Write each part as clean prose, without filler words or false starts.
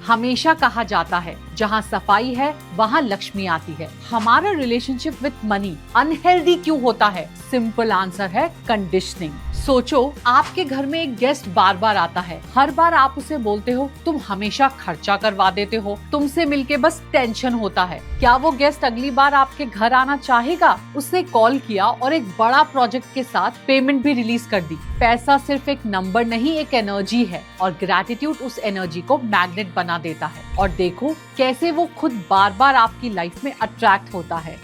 हमेशा कहा जाता है जहाँ सफाई है वहाँ लक्ष्मी आती है। हमारा रिलेशनशिप विद मनी अनहेल्दी क्यों होता है? सिंपल आंसर है कंडीशनिंग। सोचो, आपके घर में एक गेस्ट बार बार आता है। हर बार आप उसे बोलते हो तुम हमेशा खर्चा करवा देते हो, तुमसे मिलके बस टेंशन होता है। क्या वो गेस्ट अगली बार आपके घर आना चाहेगा? उससे कॉल किया और एक बड़ा प्रोजेक्ट के साथ पेमेंट भी रिलीज कर दी। पैसा सिर्फ एक नंबर नहीं, एक एनर्जी है और ग्रैटिट्यूड उस एनर्जी को मैग्नेट बना देता है। और देखो कैसे वो खुद बार बार आपकी लाइफ में अट्रैक्ट होता है।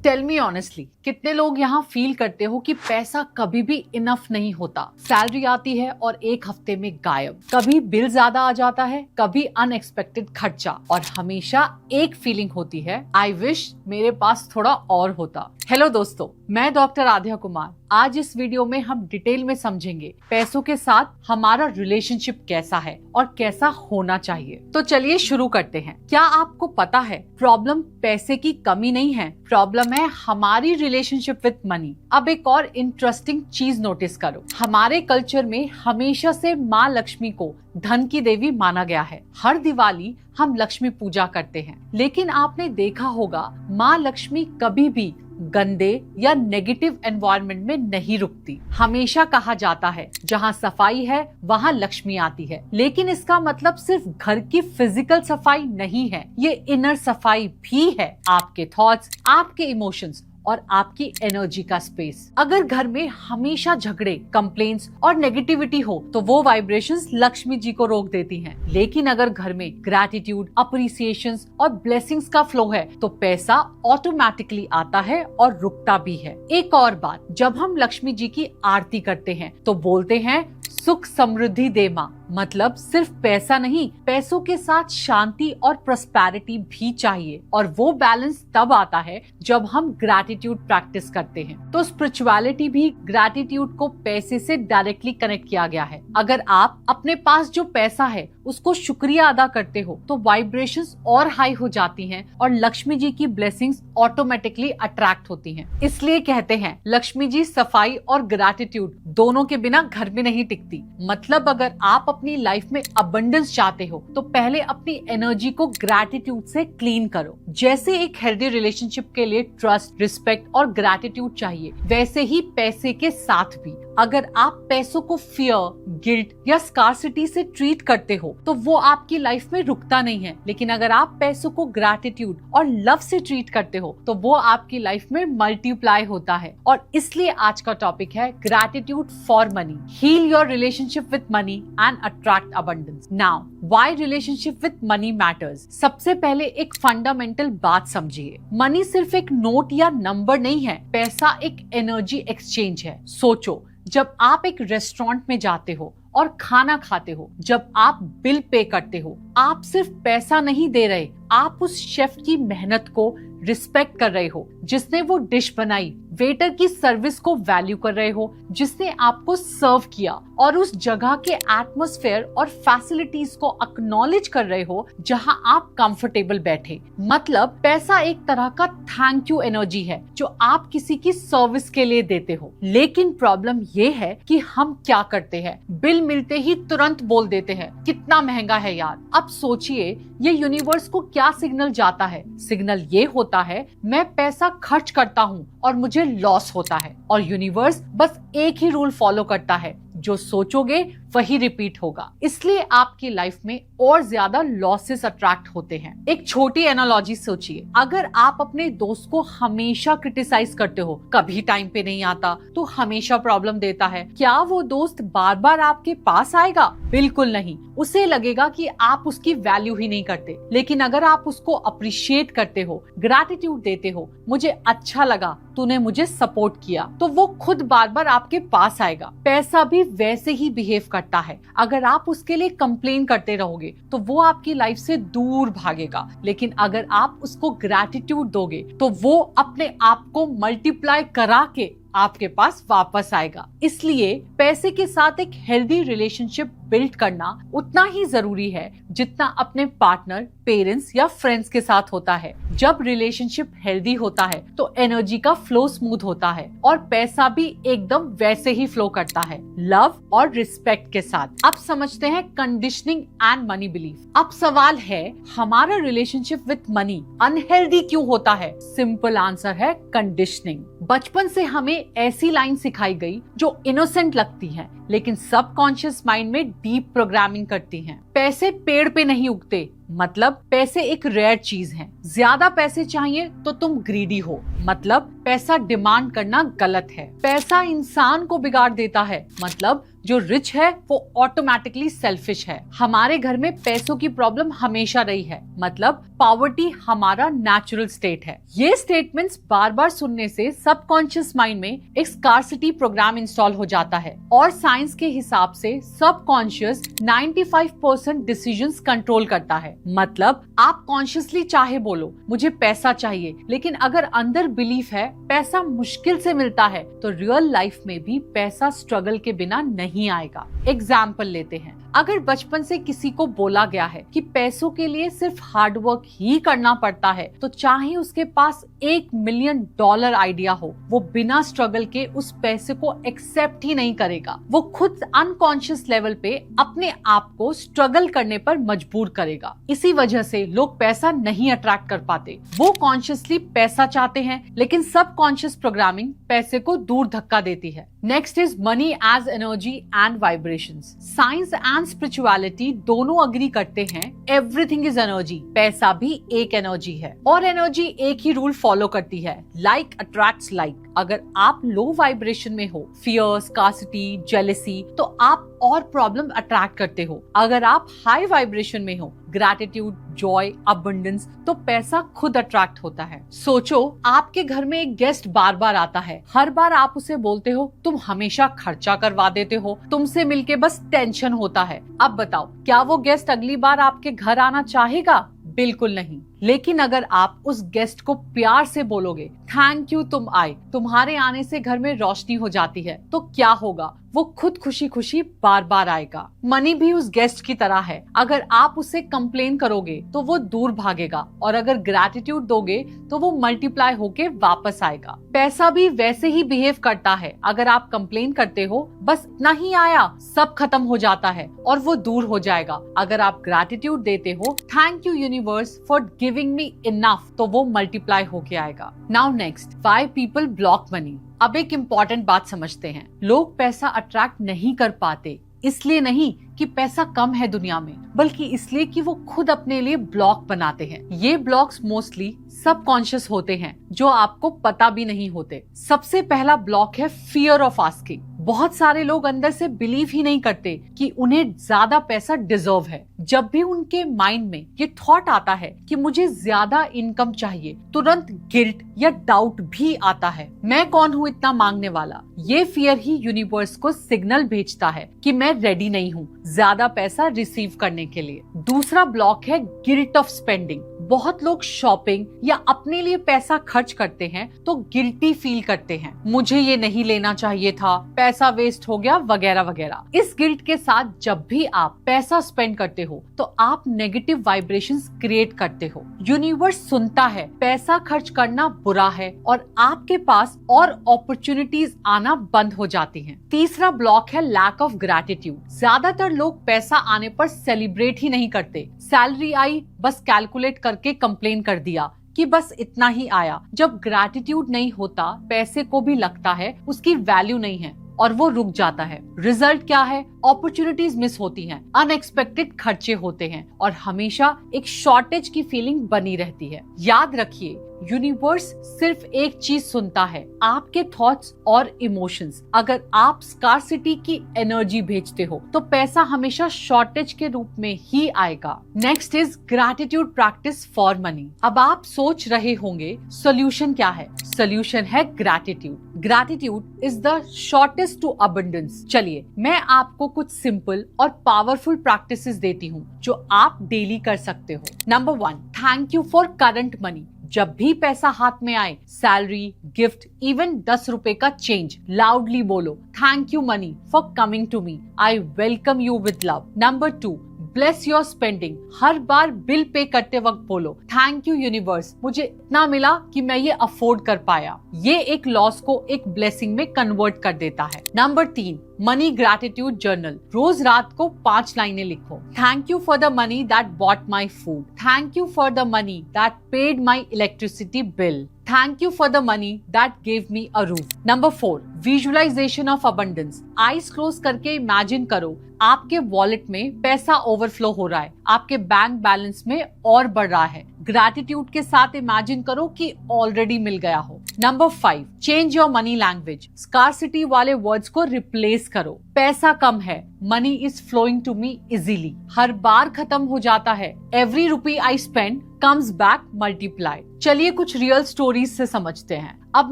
टेल मी ऑनेस्टली, कितने लोग यहाँ फील करते हो कि पैसा कभी भी इनफ नहीं होता? सैलरी आती है और एक हफ्ते में गायब, कभी बिल ज्यादा आ जाता है, कभी अनएक्सपेक्टेड खर्चा, और हमेशा एक फीलिंग होती है, आई विश मेरे पास थोड़ा और होता। हेलो दोस्तों, मैं डॉक्टर आध्या कुमार। आज इस वीडियो में हम डिटेल में समझेंगे पैसों के साथ हमारा रिलेशनशिप कैसा है और कैसा होना चाहिए। तो चलिए शुरू करते हैं। क्या आपको पता है प्रॉब्लम पैसे की कमी नहीं है, प्रॉब्लम है हमारी रिलेशनशिप विद मनी। अब एक और इंटरेस्टिंग चीज नोटिस करो, हमारे कल्चर में हमेशा से माँ लक्ष्मी को धन की देवी माना गया है। हर दिवाली हम लक्ष्मी पूजा करते हैं, लेकिन आपने देखा होगा माँ लक्ष्मी कभी भी गंदे या नेगेटिव एनवायरनमेंट में नहीं रुकती। हमेशा कहा जाता है जहाँ सफाई है वहाँ लक्ष्मी आती है, लेकिन इसका मतलब सिर्फ घर की फिजिकल सफाई नहीं है, ये इनर सफाई भी है। आपके थॉट्स, आपके इमोशंस और आपकी एनर्जी का स्पेस। अगर घर में हमेशा झगड़े, कंप्लेंट्स और नेगेटिविटी हो तो वो वाइब्रेशंस लक्ष्मी जी को रोक देती हैं। लेकिन अगर घर में ग्रैटिट्यूड, अप्रिसिएशंस और ब्लेसिंग्स का फ्लो है तो पैसा ऑटोमेटिकली आता है और रुकता भी है। एक और बात, जब हम लक्ष्मी जी की आरती करते हैं तो बोलते हैं सुख समृद्धि दे माँ, मतलब सिर्फ पैसा नहीं, पैसों के साथ शांति और प्रॉस्पेरिटी भी चाहिए। और वो बैलेंस तब आता है जब हम ग्रैटिट्यूड प्रैक्टिस करते हैं। तो स्पिरिचुअलिटी भी ग्रैटिट्यूड को पैसे से डायरेक्टली कनेक्ट किया गया है। अगर आप अपने पास जो पैसा है उसको शुक्रिया अदा करते हो तो वाइब्रेशंस और हाई हो जाती हैं और लक्ष्मी जी की ब्लेसिंग्स ऑटोमेटिकली अट्रैक्ट होती हैं। इसलिए कहते हैं लक्ष्मी जी सफाई और ग्रैटिट्यूड दोनों के बिना घर में नहीं टिकती। मतलब अगर आप अपनी लाइफ में अबंडेंस चाहते हो तो पहले अपनी एनर्जी को ग्रैटिट्यूड से क्लीन करो। जैसे एक हेल्दी रिलेशनशिप के लिए ट्रस्ट, रिस्पेक्ट और ग्रैटिट्यूड चाहिए, वैसे ही पैसे के साथ भी। अगर आप पैसों को फियर, गिल्ट या स्कार्सिटी से ट्रीट करते हो तो वो आपकी लाइफ में रुकता नहीं है। लेकिन अगर आप पैसों को ग्रैटिट्यूड और लव से ट्रीट करते हो तो वो आपकी लाइफ में मल्टीप्लाई होता है। और इसलिए आज का टॉपिक है gratitude for money, heal your relationship with money and attract abundance. Now why relationship with money matters. सबसे पहले एक फंडामेंटल बात समझिए, मनी सिर्फ एक नोट या नंबर नहीं है, पैसा एक एनर्जी एक्सचेंज है। सोचो, जब आप एक रेस्टोरेंट में जाते हो और खाना खाते हो, जब आप बिल पे करते हो, आप सिर्फ पैसा नहीं दे रहे, आप उस शेफ की मेहनत को रिस्पेक्ट कर रहे हो, जिसने वो डिश बनाई, वेटर की सर्विस को वैल्यू कर रहे हो, जिसने आपको सर्व किया, और उस जगह के एटमॉस्फेयर और फैसिलिटीज को एक्नॉलेज कर रहे हो जहां आप कंफर्टेबल बैठे। मतलब पैसा एक तरह का थैंक यू एनर्जी है जो आप किसी की सर्विस के लिए देते हो। लेकिन प्रॉब्लम ये है कि हम क्या करते हैं, बिल मिलते ही तुरंत बोल देते हैं कितना महंगा है यार। अब सोचिए, ये यूनिवर्स को क्या सिग्नल जाता है? सिग्नल ये होता है मैं पैसा खर्च करता हूँ और मुझे लॉस होता है। और यूनिवर्स बस एक ही रूल फॉलो करता है, जो सोचोगे वही रिपीट होगा। इसलिए आपकी लाइफ में और ज्यादा लॉसेस अट्रैक्ट होते हैं। एक छोटी एनालॉजी सोचिए, अगर आप अपने दोस्त को हमेशा क्रिटिसाइज करते हो, कभी टाइम पे नहीं आता तो हमेशा प्रॉब्लम देता है, क्या वो दोस्त बार बार आपके पास आएगा? बिल्कुल नहीं, उसे लगेगा कि आप उसकी वैल्यू ही नहीं करते। लेकिन अगर आप उसको अप्रिशिएट करते हो, ग्रैटिट्यूड देते हो, मुझे अच्छा लगा तूने मुझे सपोर्ट किया, तो वो खुद बार बार आपके पास आएगा। पैसा भी वैसे ही बिहेव करता है। अगर आप उसके लिए कंप्लेन करते रहोगे तो वो आपकी लाइफ से दूर भागेगा। लेकिन अगर आप उसको ग्रैटिट्यूड दोगे तो वो अपने आप को मल्टीप्लाई करा के आपके पास वापस आएगा। इसलिए पैसे के साथ एक हेल्दी रिलेशनशिप बिल्ड करना उतना ही जरूरी है जितना अपने पार्टनर, पेरेंट्स या फ्रेंड्स के साथ होता है। जब रिलेशनशिप हेल्दी होता है तो एनर्जी का फ्लो स्मूथ होता है और पैसा भी एकदम वैसे ही फ्लो करता है, लव और रिस्पेक्ट के साथ। अब समझते हैं कंडीशनिंग एंड मनी बिलीफ। अब सवाल है, हमारा रिलेशनशिप विद मनी अनहेल्दी क्यों होता है? सिंपल आंसर है कंडीशनिंग। बचपन से हमें ऐसी लाइन सिखाई गई जो इनोसेंट लगती है लेकिन सबकॉन्शियस माइंड में डीप प्रोग्रामिंग करती हैं। पैसे पेड़ पे नहीं उगते, मतलब पैसे एक रेयर चीज है। ज्यादा पैसे चाहिए तो तुम ग्रीडी हो, मतलब पैसा डिमांड करना गलत है। पैसा इंसान को बिगाड़ देता है, मतलब जो रिच है वो ऑटोमेटिकली सेल्फिश है। हमारे घर में पैसों की प्रॉब्लम हमेशा रही है, मतलब पॉवर्टी हमारा नेचुरल स्टेट है। ये स्टेटमेंट्स बार बार सुनने से सबकॉन्शियस माइंड में एक स्कार्सिटी प्रोग्राम इंस्टॉल हो जाता है और साइंस के हिसाब से सबकॉन्शियस 95% डिसीजंस कंट्रोल करता है। मतलब आप कॉन्शियसली चाहे बोलो मुझे पैसा चाहिए, लेकिन अगर अंदर बिलीफ है पैसा मुश्किल से मिलता है तो रियल लाइफ में भी पैसा स्ट्रगल के बिना नहीं आएगा। एग्जाम्पल लेते हैं, अगर बचपन से किसी को बोला गया है कि पैसों के लिए सिर्फ हार्ड वर्क ही करना पड़ता है तो चाहे उसके पास $1 मिलियन आइडिया हो, वो बिना स्ट्रगल के उस पैसे को एक्सेप्ट ही नहीं करेगा। वो खुद अनकॉन्शियस लेवल पे अपने आप को स्ट्रगल करने पर मजबूर करेगा। इसी वजह से लोग पैसा नहीं अट्रैक्ट कर पाते। वो कॉन्शियसली पैसा चाहते हैं लेकिन सबकॉन्शियस प्रोग्रामिंग पैसे को दूर धक्का देती है। Next is money as energy and vibrations. Science and spirituality दोनों अग्री करते हैं एवरीथिंग इज एनर्जी। पैसा भी एक एनर्जी है और एनर्जी एक ही रूल फॉलो करती है, लाइक अट्रैक्ट्स लाइक। अगर आप लो वाइब्रेशन में हो, फियर, स्कार्सिटी, जेलेसी, तो आप और प्रॉब्लम अट्रैक्ट करते हो। अगर आप हाई वाइब्रेशन में हो, ग्रैटिट्यूड, जॉय, अबंडेंस, तो पैसा खुद अट्रैक्ट होता है। सोचो आपके घर में एक गेस्ट बार बार आता है, हर बार आप उसे बोलते हो तुम हमेशा खर्चा करवा देते हो, तुमसे मिलके बस टेंशन होता है। अब बताओ क्या वो गेस्ट अगली बार आपके घर आना चाहेगा? बिल्कुल नहीं। लेकिन अगर आप उस गेस्ट को प्यार से बोलोगे थैंक यू तुम आए, तुम्हारे आने से घर में रोशनी हो जाती है, तो क्या होगा? वो खुद खुशी खुशी बार बार आएगा। मनी भी उस गेस्ट की तरह है, अगर आप उसे कंप्लेन करोगे तो वो दूर भागेगा और अगर ग्रैटिट्यूड दोगे तो वो मल्टीप्लाई होके वापस आएगा। पैसा भी वैसे ही बिहेव करता है, अगर आप कंप्लेन करते हो बस इतना ही आया, सब खत्म हो जाता है और वो दूर हो जाएगा। अगर आप ग्रैटिट्यूड देते हो thank you universe for giving me enough, तो वो मल्टीप्लाई होके आएगा। Now next, why people block money. अब एक इम्पॉर्टेंट बात समझते हैं। लोग पैसा अट्रैक्ट नहीं कर पाते इसलिए नहीं कि पैसा कम है दुनिया में, बल्कि इसलिए कि वो खुद अपने लिए ब्लॉक बनाते हैं। ये ब्लॉक्स मोस्टली सबकॉन्शियस होते हैं जो आपको पता भी नहीं होते। सबसे पहला ब्लॉक है फियर ऑफ आस्किंग। बहुत सारे लोग अंदर से बिलीव ही नहीं करते कि उन्हें ज्यादा पैसा डिजर्व है। जब भी उनके माइंड में ये थॉट आता है कि मुझे ज्यादा इनकम चाहिए, तुरंत गिल्ट या डाउट भी आता है, मैं कौन हूँ इतना मांगने वाला। ये फियर ही यूनिवर्स को सिग्नल भेजता है कि मैं रेडी नहीं हूँ ज्यादा पैसा रिसीव करने के लिए। दूसरा ब्लॉक है गिल्ट ऑफ स्पेंडिंग। बहुत लोग शॉपिंग या अपने लिए पैसा खर्च करते हैं तो गिल्टी फील करते हैं, मुझे ये नहीं लेना चाहिए था, पैसा वेस्ट हो गया, वगैरह वगैरह। इस गिल्ट के साथ जब भी आप पैसा स्पेंड करते हो तो आप नेगेटिव वाइब्रेशंस क्रिएट करते हो। यूनिवर्स सुनता है पैसा खर्च करना बुरा है और आपके पास और अपॉर्चुनिटीज आना बंद हो जाती हैं। तीसरा ब्लॉक है लैक ऑफ ग्रैटिट्यूड। ज्यादातर लोग पैसा आने पर सेलिब्रेट ही नहीं करते। सैलरी आई, बस कैलकुलेट करके कंप्लेन कर दिया कि बस इतना ही आया। जब ग्रैटिट्यूड नहीं होता, पैसे को भी लगता है उसकी वैल्यू नहीं है और वो रुक जाता है। रिजल्ट क्या है? अपॉर्चुनिटीज मिस होती हैं, अनएक्सपेक्टेड खर्चे होते हैं और हमेशा एक शॉर्टेज की फीलिंग बनी रहती है। याद रखिए, यूनिवर्स सिर्फ एक चीज सुनता है, आपके थॉट्स और इमोशंस। अगर आप स्कार्सिटी की एनर्जी भेजते हो तो पैसा हमेशा शॉर्टेज के रूप में ही आएगा। Next is gratitude practice for money. अब आप सोच रहे होंगे सोल्यूशन क्या है? सोल्यूशन है gratitude. Gratitude is the shortest to abundance. चलिए मैं आपको कुछ सिंपल और पावरफुल प्रैक्टिसेस देती हूँ जो आप डेली कर सकते हो। Number 1, thank you for current money. जब भी पैसा हाथ में आए, सैलरी, गिफ्ट, इवन 10 रुपए का चेंज, लाउडली बोलो, thank you money for coming to me, I welcome you with love. Number 2, bless your spending. हर बार बिल पे करते वक्त बोलो, थैंक यू यूनिवर्स, मुझे इतना मिला कि मैं ये अफोर्ड कर पाया। ये एक लॉस को एक ब्लेसिंग में कन्वर्ट कर देता है। Number 3, money gratitude journal. रोज रात को 5 लाइनें लिखो। Thank you for the money that bought my food, thank you for the money that paid my electricity bill, thank you for the money that gave me a roof. Number 4, visualisation of abundance. Eyes close करके imagine करो आपके wallet में पैसा overflow हो रहा है, आपके bank balance में और बढ़ रहा है। ग्रैटिट्यूड के साथ इमेजिन करो कि ऑलरेडी मिल गया हो। Number 5, change your money language. Scarcity वाले वर्ड्स को रिप्लेस करो। पैसा कम है, money is flowing to me easily. हर बार खत्म हो जाता है, every rupee I spend comes back multiplied. चलिए कुछ रियल स्टोरीज से समझते हैं। अब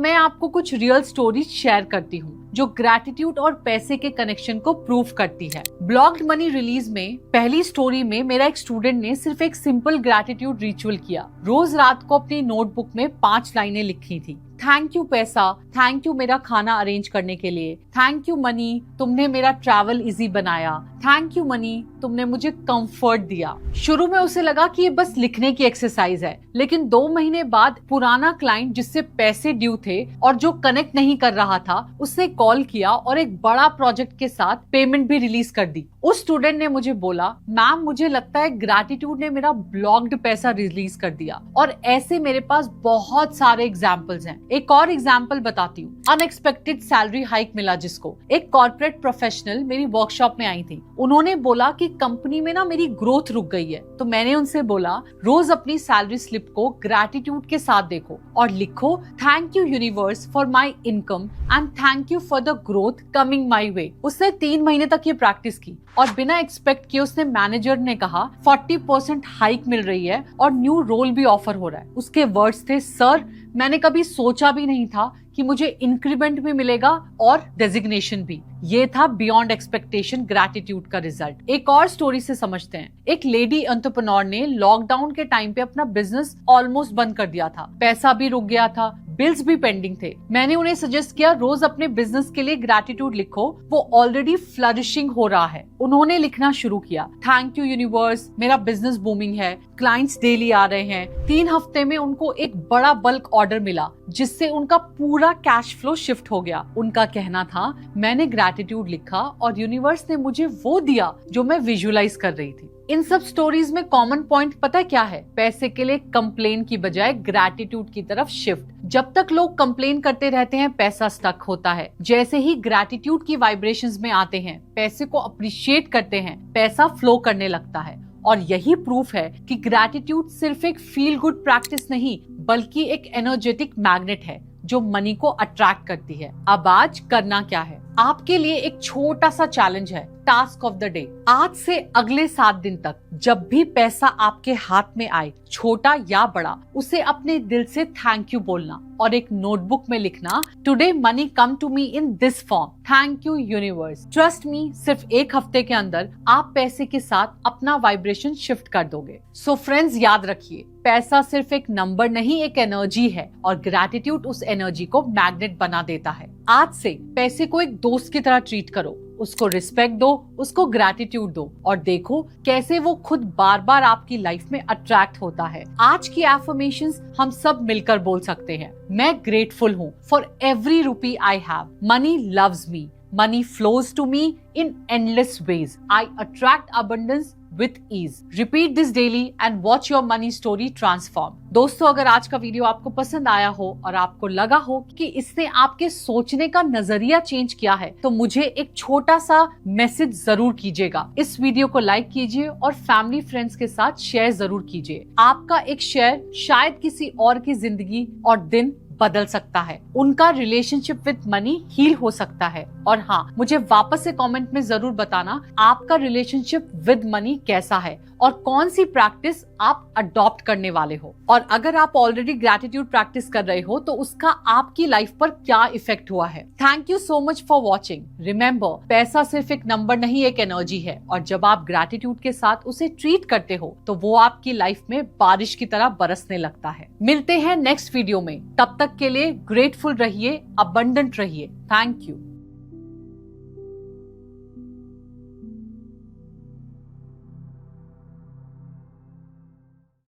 मैं आपको कुछ रियल स्टोरीज शेयर करती हूँ जो ग्रैटिट्यूड और पैसे के कनेक्शन को प्रूव करती है। ब्लॉग्ड मनी रिलीज में पहली स्टोरी में मेरा एक स्टूडेंट ने सिर्फ एक सिंपल ग्रैटिट्यूड रिचुअल किया। रोज रात को अपनी नोटबुक में 5 लाइनें लिखी थी। थैंक यू पैसा, थैंक यू मेरा खाना अरेंज करने के लिए, थैंक यू मनी तुमने मेरा ट्रैवल इजी बनाया, थैंक यू मनी तुमने मुझे कंफर्ट दिया। शुरू में उसे लगा कि ये बस लिखने की एक्सरसाइज है, लेकिन 2 महीने बाद पुराना क्लाइंट जिससे पैसे ड्यू थे और जो कनेक्ट नहीं कर रहा था, उससे कॉल किया और एक बड़ा प्रोजेक्ट के साथ पेमेंट भी रिलीज कर दी। उस स्टूडेंट ने मुझे बोला, मैम मुझे लगता है ग्रैटिट्यूड ने मेरा ब्लॉक्ड पैसा रिलीज कर दिया। और ऐसे मेरे पास बहुत सारे एग्जाम्पल्स हैं। एक और एग्जाम्पल बताती हूँ। अनएक्सपेक्टेड सैलरी हाइक मिला जिसको। एक कॉर्पोरेट प्रोफेशनल मेरी वर्कशॉप में आई थी। उन्होंने बोला कि कंपनी में ना मेरी ग्रोथ रुक गई है। तो मैंने उनसे बोला, रोज अपनी सैलरी स्लिप को ग्रैटिट्यूड के साथ देखो और लिखो, thank you universe for my income and thank you for the growth coming my way. उसने 3 महीने तक ये प्रैक्टिस की और बिना एक्सपेक्ट किए उसने मैनेजर ने कहा 40% हाइक मिल रही है और न्यू रोल भी ऑफर हो रहा है। उसके वर्ड्स थे, सर मैंने कभी सोचा भी नहीं था कि मुझे इंक्रीमेंट भी मिलेगा और डेजिग्नेशन भी। ये था बियॉन्ड एक्सपेक्टेशन ग्रैटिट्यूड का रिजल्ट। एक और स्टोरी से समझते हैं। एक लेडी एंटरप्रेन्योर ने लॉकडाउन के टाइम पे अपना बिजनेस ऑलमोस्ट बंद कर दिया था। पैसा भी रुक गया था, बिल्स भी पेंडिंग थे। मैंने उन्हें सजेस्ट किया, रोज अपने बिजनेस के लिए ग्रैटिट्यूड लिखो, वो ऑलरेडी फ्लरिशिंग हो रहा है। उन्होंने लिखना शुरू किया, थैंक यू यूनिवर्स मेरा बिजनेस बूमिंग है, क्लाइंट्स डेली आ रहे हैं। 3 हफ्ते में उनको एक बड़ा बल्क ऑर्डर मिला जिससे उनका पूरा कैश फ्लो शिफ्ट हो गया। उनका कहना था, मैंने ग्रैटिट्यूड लिखा और यूनिवर्स ने मुझे वो दिया जो मैं विजुअलाइज कर रही थी। इन सब स्टोरीज में कॉमन पॉइंट पता क्या है? पैसे के लिए कंप्लेन की बजाय ग्रैटिट्यूड की तरफ शिफ्ट। जब तक लोग कंप्लेन करते रहते हैं, पैसा स्टक होता है। जैसे ही ग्रैटिट्यूड की वाइब्रेशंस में आते हैं, पैसे को अप्रिशिएट करते हैं, पैसा फ्लो करने लगता है। और यही प्रूफ है कि ग्रैटिट्यूड सिर्फ एक फील गुड प्रैक्टिस नहीं, बल्कि एक एनर्जेटिक मैग्नेट है जो मनी को अट्रैक्ट करती है। अब आज करना क्या है? आपके लिए एक छोटा सा चैलेंज है, टास्क ऑफ द डे। आज से अगले 7 दिन तक जब भी पैसा आपके हाथ में आए, छोटा या बड़ा, उसे अपने दिल से थैंक यू बोलना और एक नोटबुक में लिखना, today money come to me in this form, thank you universe. Trust me, सिर्फ 1 हफ्ते के अंदर आप पैसे के साथ अपना वाइब्रेशन शिफ्ट कर दोगे। सो फ्रेंड्स, याद रखिए, पैसा सिर्फ एक नंबर नहीं, एक एनर्जी है और ग्रैटिट्यूड उस एनर्जी को मैग्नेट बना देता है। आज से पैसे को एक दोस्त की तरह ट्रीट करो, उसको रिस्पेक्ट दो, उसको ग्रैटिट्यूड दो और देखो कैसे वो खुद बार बार आपकी लाइफ में अट्रैक्ट होता है। आज की एफर्मेशंस हम सब मिलकर बोल सकते हैं, मैं ग्रेटफुल हूँ for every rupee I have, money loves me, money flows to me in endless ways, I attract abundance with ease. Repeat this daily and watch your money story transform. दोस्तों, अगर आज का वीडियो आपको पसंद आया हो और आपको लगा हो कि इसने आपके सोचने का नजरिया चेंज किया है, तो मुझे एक छोटा सा मैसेज जरूर कीजिएगा। इस वीडियो को लाइक कीजिए और फैमिली फ्रेंड्स के साथ शेयर जरूर कीजिए। आपका एक शेयर शायद किसी और की जिंदगी और दिन बदल सकता है, उनका रिलेशनशिप विद मनी हील हो सकता है। और हाँ, मुझे वापस से कमेंट में जरूर बताना आपका रिलेशनशिप विद मनी कैसा है और कौन सी प्रैक्टिस आप अडॉप्ट करने वाले हो। और अगर आप ऑलरेडी ग्रैटिट्यूड प्रैक्टिस कर रहे हो तो उसका आपकी लाइफ पर क्या इफेक्ट हुआ है। Thank you so much for watching. Remember, पैसा सिर्फ एक नंबर नहीं, एक एनर्जी है, और जब आप ग्रैटिट्यूड के साथ उसे ट्रीट करते हो तो वो आपकी लाइफ में बारिश की तरह बरसने लगता है। मिलते हैं नेक्स्ट वीडियो में, तब तक के लिए ग्रेटफुल रहिए, अबंडेंट रहिए। Thank you.